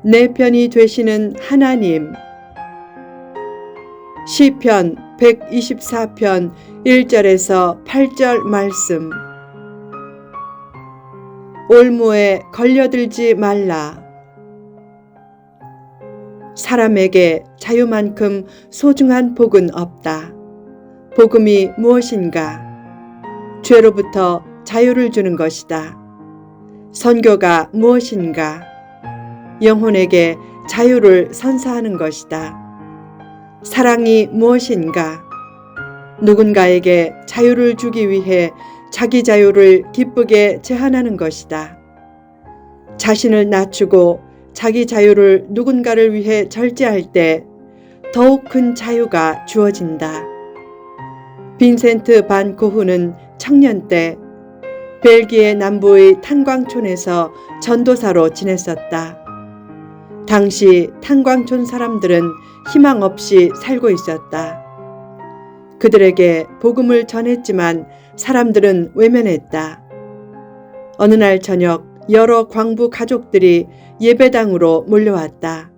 내 편이 되시는 하나님. 시편 124편 1절에서 8절 말씀. 올무에 걸려들지 말라. 사람에게 자유만큼 소중한 복은 없다. 복음이 무엇인가? 죄로부터 자유를 주는 것이다. 선교가 무엇인가? 영혼에게 자유를 선사하는 것이다. 사랑이 무엇인가? 누군가에게 자유를 주기 위해 자기 자유를 기쁘게 제한하는 것이다. 자신을 낮추고 자기 자유를 누군가를 위해 절제할 때 더욱 큰 자유가 주어진다. 빈센트 반 고흐는 청년 때 벨기에 남부의 탄광촌에서 전도사로 지냈었다. 당시 탄광촌 사람들은 희망 없이 살고 있었다. 그들에게 복음을 전했지만 사람들은 외면했다. 어느 날 저녁 여러 광부 가족들이 예배당으로 몰려왔다.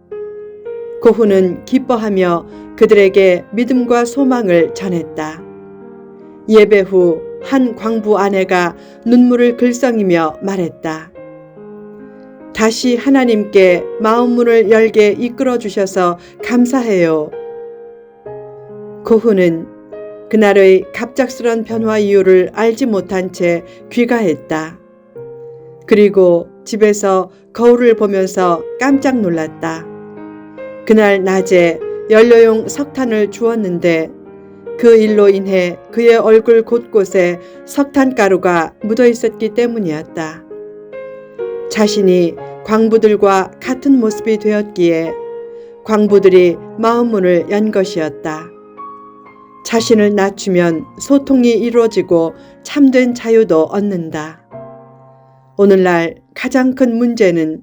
고흐는 기뻐하며 그들에게 믿음과 소망을 전했다. 예배 후 한 광부 아내가 눈물을 글썽이며 말했다. 다시 하나님께 마음문을 열게 이끌어 주셔서 감사해요. 고흐는 그날의 갑작스런 변화 이유를 알지 못한 채 귀가했다. 그리고 집에서 거울을 보면서 깜짝 놀랐다. 그날 낮에 연료용 석탄을 주었는데 그 일로 인해 그의 얼굴 곳곳에 석탄가루가 묻어 있었기 때문이었다. 자신이 광부들과 같은 모습이 되었기에 광부들이 마음문을 연 것이었다. 자신을 낮추면 소통이 이루어지고 참된 자유도 얻는다. 오늘날 가장 큰 문제는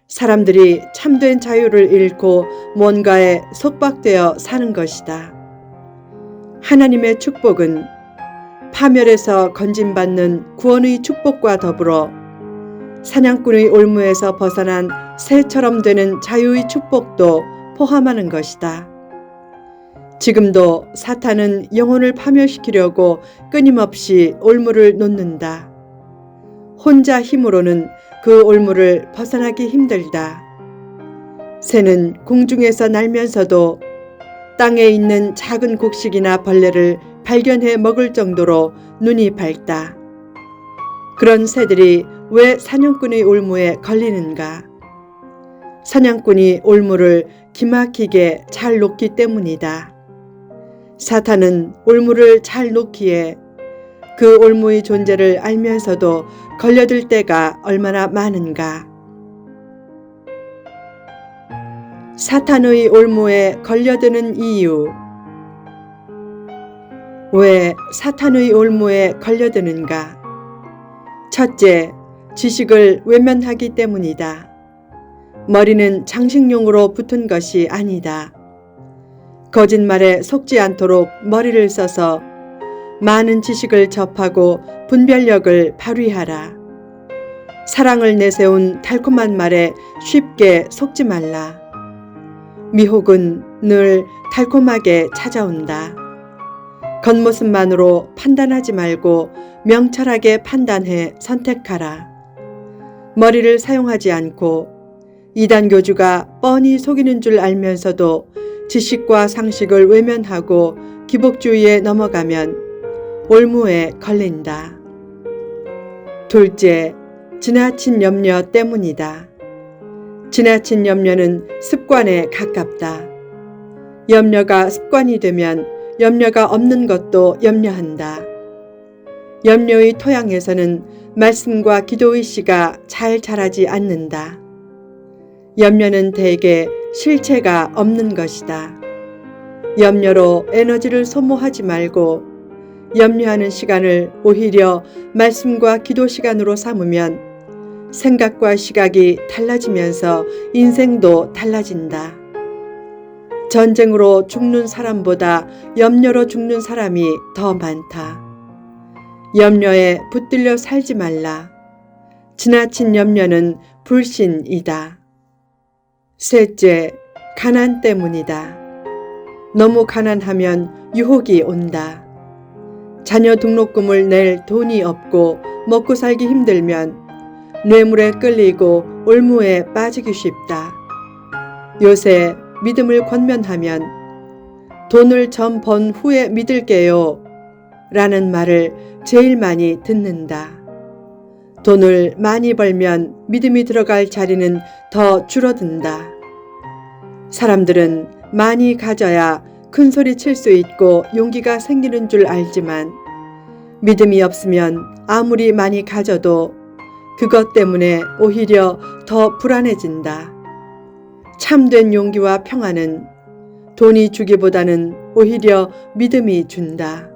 사람들이 참된 자유를 잃고 뭔가에 속박되어 사는 것이다. 하나님의 축복은 파멸에서 건진받는 구원의 축복과 더불어 사냥꾼의 올무에서 벗어난 새처럼 되는 자유의 축복도 포함하는 것이다. 지금도 사탄은 영혼을 파멸시키려고 끊임없이 올무를 놓는다. 혼자 힘으로는 그 올무를 벗어나기 힘들다. 새는 공중에서 날면서도 땅에 있는 작은 곡식이나 벌레를 발견해 먹을 정도로 눈이 밝다. 그런 새들이 왜 사냥꾼의 올무에 걸리는가? 사냥꾼이 올무를 기막히게 잘 놓기 때문이다. 사탄은 올무를 잘 놓기에 그 올무의 존재를 알면서도 걸려들 때가 얼마나 많은가. 사탄의 올무에 걸려드는 이유. 왜 사탄의 올무에 걸려드는가? 첫째, 지식을 외면하기 때문이다. 머리는 장식용으로 붙은 것이 아니다. 거짓말에 속지 않도록 머리를 써서 많은 지식을 접하고 분별력을 발휘하라. 사랑을 내세운 달콤한 말에 쉽게 속지 말라. 미혹은 늘 달콤하게 찾아온다. 겉모습만으로 판단하지 말고 명철하게 판단해 선택하라. 머리를 사용하지 않고 이단 교주가 뻔히 속이는 줄 알면서도 지식과 상식을 외면하고 기복주의에 넘어가면 올무에 걸린다. 둘째, 지나친 염려 때문이다. 지나친 염려는 습관에 가깝다. 염려가 습관이 되면 염려가 없는 것도 염려한다. 염려의 토양에서는 말씀과 기도의 씨가 잘 자라지 않는다. 염려는 대개 실체가 없는 것이다. 염려로 에너지를 소모하지 말고 염려하는 시간을 오히려 말씀과 기도 시간으로 삼으면 생각과 시각이 달라지면서 인생도 달라진다. 전쟁으로 죽는 사람보다 염려로 죽는 사람이 더 많다. 염려에 붙들려 살지 말라. 지나친 염려는 불신이다. 셋째, 가난 때문이다. 너무 가난하면 유혹이 온다. 자녀 등록금을 낼 돈이 없고 먹고 살기 힘들면 뇌물에 끌리고 올무에 빠지기 쉽다. 요새 믿음을 권면하면 돈을 좀 번 후에 믿을게요 라는 말을 제일 많이 듣는다. 돈을 많이 벌면 믿음이 들어갈 자리는 더 줄어든다. 사람들은 많이 가져야 큰 소리 칠 수 있고 용기가 생기는 줄 알지만 믿음이 없으면 아무리 많이 가져도 그것 때문에 오히려 더 불안해진다. 참된 용기와 평안은 돈이 주기보다는 오히려 믿음이 준다.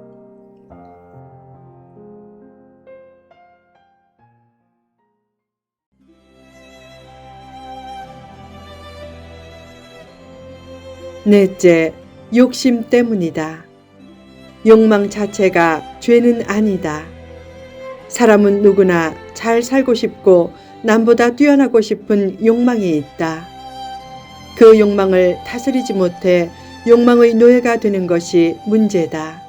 넷째, 욕심 때문이다. 욕망 자체가 죄는 아니다. 사람은 누구나 잘 살고 싶고 남보다 뛰어나고 싶은 욕망이 있다. 그 욕망을 다스리지 못해 욕망의 노예가 되는 것이 문제다.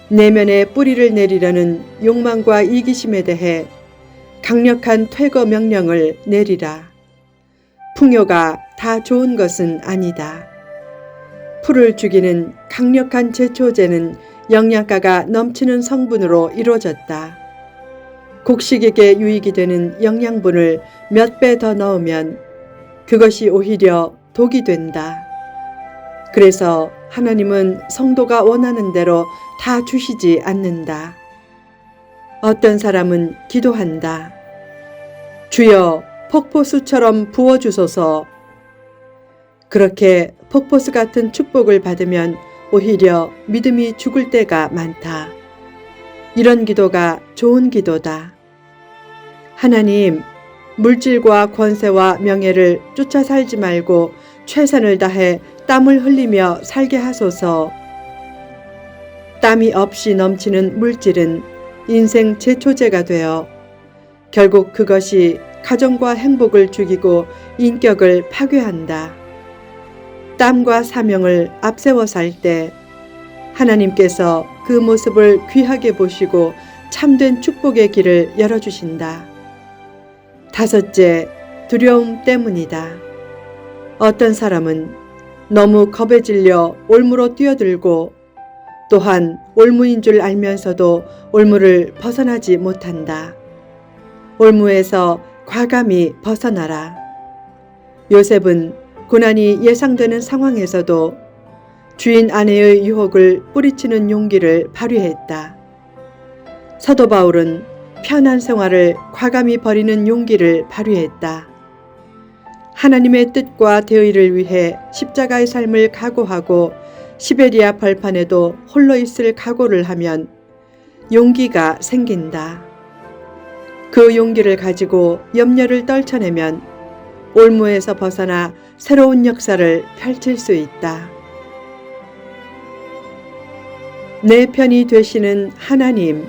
내면에 뿌리를 내리려는 욕망과 이기심에 대해 강력한 퇴거 명령을 내리라. 풍요가 다 좋은 것은 아니다. 풀을 죽이는 강력한 제초제는 영양가가 넘치는 성분으로 이루어졌다. 곡식에게 유익이 되는 영양분을 몇 배 더 넣으면 그것이 오히려 독이 된다. 그래서 하나님은 성도가 원하는 대로 다 주시지 않는다. 어떤 사람은 기도한다. 주여, 폭포수처럼 부어주소서. 그렇게 폭포수 같은 축복을 받으면 오히려 믿음이 죽을 때가 많다. 이런 기도가 좋은 기도다. 하나님, 물질과 권세와 명예를 쫓아 살지 말고 최선을 다해 땀을 흘리며 살게 하소서. 땀이 없이 넘치는 물질은 인생 제초제가 되어 결국 그것이 가정과 행복을 죽이고 인격을 파괴한다. 땀과 사명을 앞세워 살 때 하나님께서 그 모습을 귀하게 보시고 참된 축복의 길을 열어주신다. 다섯째, 두려움 때문이다. 어떤 사람은 너무 겁에 질려 올무로 뛰어들고 또한 올무인 줄 알면서도 올무를 벗어나지 못한다. 올무에서 과감히 벗어나라. 요셉은 고난이 예상되는 상황에서도 주인 아내의 유혹을 뿌리치는 용기를 발휘했다. 사도 바울은 편한 생활을 과감히 버리는 용기를 발휘했다. 하나님의 뜻과 대의를 위해 십자가의 삶을 각오하고 시베리아 벌판에도 홀로 있을 각오를 하면 용기가 생긴다. 그 용기를 가지고 염려를 떨쳐내면 올무에서 벗어나 새로운 역사를 펼칠 수 있다. 내 편이 되시는 하나님.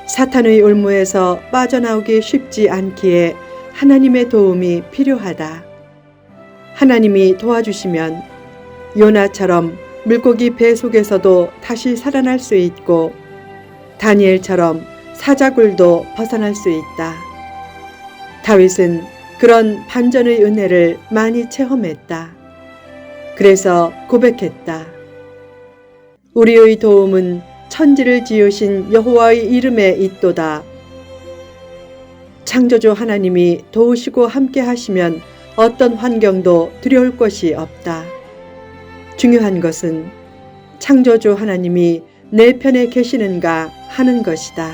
사탄의 올무에서 빠져나오기 쉽지 않기에 하나님의 도움이 필요하다. 하나님이 도와주시면 요나처럼 물고기 배 속에서도 다시 살아날 수 있고 다니엘처럼 사자굴도 벗어날 수 있다. 다윗은 그런 반전의 은혜를 많이 체험했다. 그래서 고백했다. 우리의 도움은 천지를 지으신 여호와의 이름에 있도다. 창조주 하나님이 도우시고 함께 하시면 어떤 환경도 두려울 것이 없다. 중요한 것은 창조주 하나님이 내 편에 계시는가 하는 것이다.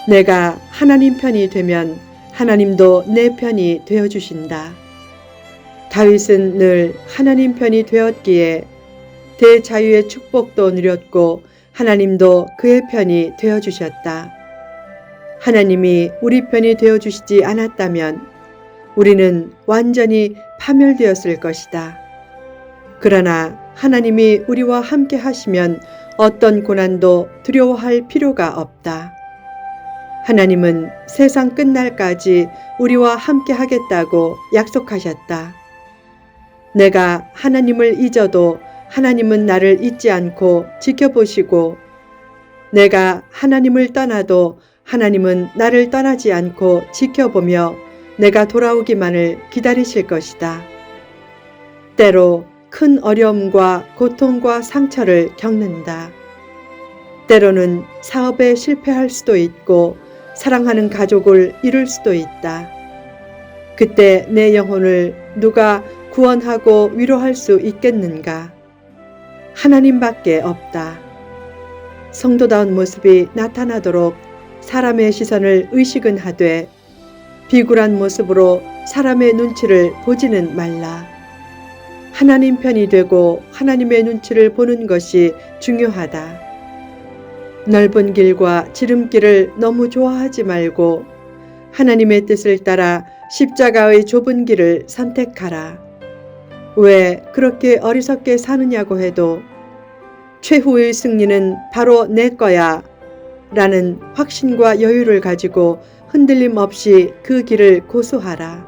내가 하나님 편이 되면 하나님도 내 편이 되어주신다. 다윗은 늘 하나님 편이 되었기에 대자유의 축복도 누렸고 하나님도 그의 편이 되어주셨다. 하나님이 우리 편이 되어주시지 않았다면 우리는 완전히 파멸되었을 것이다. 그러나 하나님이 우리와 함께 하시면 어떤 고난도 두려워할 필요가 없다. 하나님은 세상 끝날까지 우리와 함께 하겠다고 약속하셨다. 내가 하나님을 잊어도 하나님은 나를 잊지 않고 지켜보시고, 내가 하나님을 떠나도 하나님은 나를 떠나지 않고 지켜보며 내가 돌아오기만을 기다리실 것이다. 때로 큰 어려움과 고통과 상처를 겪는다. 때로는 사업에 실패할 수도 있고 사랑하는 가족을 잃을 수도 있다. 그때 내 영혼을 누가 구원하고 위로할 수 있겠는가? 하나님밖에 없다. 성도다운 모습이 나타나도록 사람의 시선을 의식은 하되 비굴한 모습으로 사람의 눈치를 보지는 말라. 하나님 편이 되고 하나님의 눈치를 보는 것이 중요하다. 넓은 길과 지름길을 너무 좋아하지 말고 하나님의 뜻을 따라 십자가의 좁은 길을 선택하라. 왜 그렇게 어리석게 사느냐고 해도 최후의 승리는 바로 내 거야 라는 확신과 여유를 가지고 흔들림 없이 그 길을 고수하라.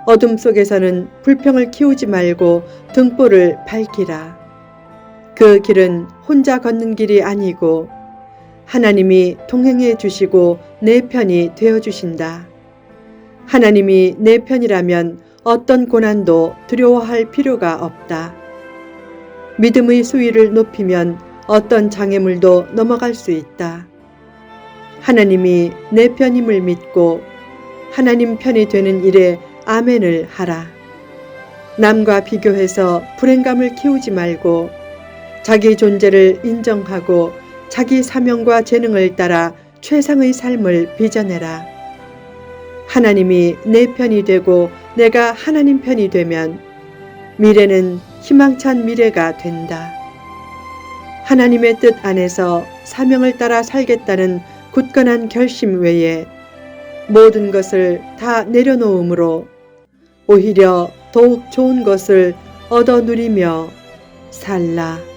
어둠 속에서는 불평을 키우지 말고 등불을 밝히라. 그 길은 혼자 걷는 길이 아니고 하나님이 동행해 주시고 내 편이 되어 주신다. 하나님이 내 편이라면 어떤 고난도 두려워할 필요가 없다. 믿음의 수위를 높이면 어떤 장애물도 넘어갈 수 있다. 하나님이 내 편임을 믿고 하나님 편이 되는 일에 아멘을 하라. 남과 비교해서 불행감을 키우지 말고 자기 존재를 인정하고 자기 사명과 재능을 따라 최상의 삶을 빚어내라. 하나님이 내 편이 되고 내가 하나님 편이 되면 미래는 희망찬 미래가 된다. 하나님의 뜻 안에서 사명을 따라 살겠다는 굳건한 결심 외에 모든 것을 다 내려놓음으로 오히려 더욱 좋은 것을 얻어 누리며 살라.